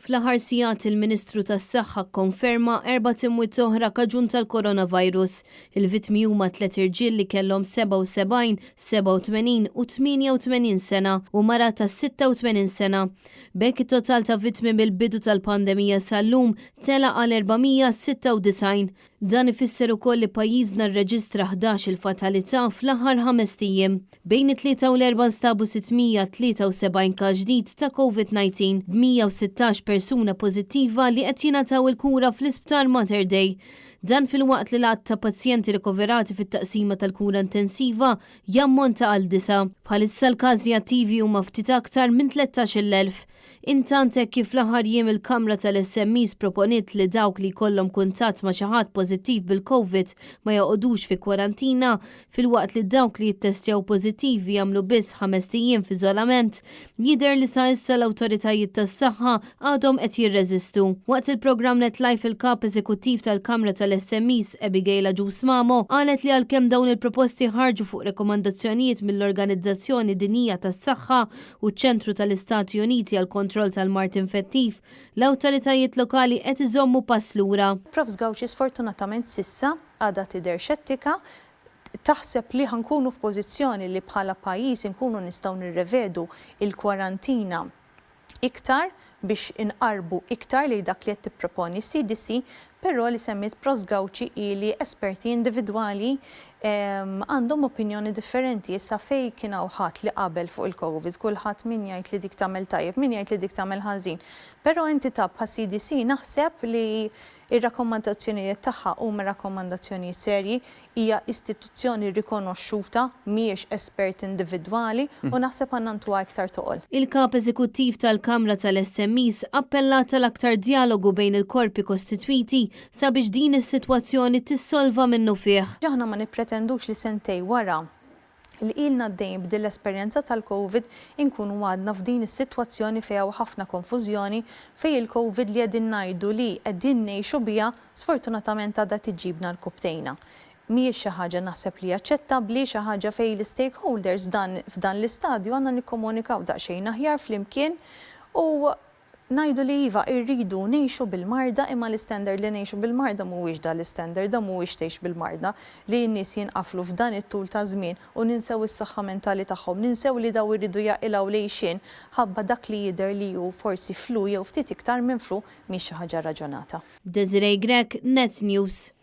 Fl-aħħar sigħat il-Ministru tas-Saħħa kkonferma 4 imwiet oħra kaġun tal-coronavirus. Il-vittmi huma 3 irġiel li kellhom 77, 87 u 88 sena u mara ta' 86 sena. B'hekk it-total ta' vittmi mill-bidu tal-pandemija sal-lum tela għal 496. Dan ifisser ukoll li pajjiżna rreġistra 11 il-fatalità fl-aħħar 5 ijiem. Bejn it-3 u l-4 stabu 673 każ ġdid ta' Covid-19 b'116 persuna pożittiva li qed jingħataw il-kura fl-Isptar Mater Dei. Dan fil-waqt li l-għadd ta' pazjenti rikoverati fit-taqsima tal-kura intensiva jammonta għal 9. Bħalissa l-każi attivi huma ftit aktar minn 13,000. Intant hekk kif l-aħħar jiem il-Kamra tal-SMEs proponiet li dawk li jkollhom kuntatt ma' xi ħadd pożittiv bil-Covid ma joqgħodux fi kwarantina fil-waqt li dawk li jittestjaw pożittivi jagħmlu biss 5 ijiem f'iżolament, jidher li sa issa l-awtoritajiet tas-saħħa għadhom qed jirreżistu. Waqt il-programm NetLife il-kap eżekuttiv tal-Kamra tal-SMEs Abigail Ġusmamo qalet li għalkemm dawn il-proposti ħarġu fuq rekomandazzjonijiet mill-Organizzazzjoni Dinjija tas-Saħħa u ċ-Ċentru tal-Istati Uniti għal kontroll tal-mart infettiv, l-awtoritajiet lokali qed iżommu pass lura. Prof Gawxi sfortunatament sissa għadha tidher xettika, taħseb li ħankunu f'pożizzjoni li bħala pajjiż inkunu nistgħu nirrevedu il-kwarantina iktar biex inqarbu iktar li dak li qed tipproponi CDC, però li semmit Prof Gawxi ili esperti individwali għandhom opinjoni differenti. Issa fej kien hawn ħadd li qabel fuq il-Covid, kulħadd min jgħid li dik tagħmel tajjeb, min jgħid li dik tagħmel ħażin. Però entità bħal CDC naħseb li ir-rakkomandazzjonijiet tagħha huma rakkomandazzjonijiet serji, hija istituzzjoni rikonoxxuta mhijiex espert individwali u naħseb għandna ntuha iktar toqol. Il-kap eżekuttiv tal-Kamra tal-SMEs appellat l-aktar dialogu bejn il-korpi kostitwiti sabiex din is-sitwazzjoni tissolva minnu fih. Aħna ma nippretendux li sentej wara li ilna d-dejjem b'din l-esperjenza tal-Covid inkunu għadna f'din is-sitwazzjoni fejn ħafna konfużjoni fejn il-Covid li qegħdin ngħidu li qegħdin ngħixu biha sfortunatament għadha tiġibna l-kubtejna. Mhijiex xi ħaġa naħseb li aċċettabbli, xi ħaġa fejn l-stakeholders f'dan l-istadju għandna nikkomunikaw daqsxejn aħjar flimkien u ngħidu li iva rridu ngħixu bil-marda imma l-istandard li ngħixu bil-marda mhuwiex dan l-istandard, da mhuwiex tgħix bil-marda li n-nies jinqaflu f'dan it-tul ta' żmien u ninsew is-saħħa mentali tagħhom, ninsew li daw iridu jaqilgħu lejxin ħabba dak li jidher li hu forsi flu jew ftit iktar minn flu mhix xi ħaġa raġunata. Desiree Grek, Net News.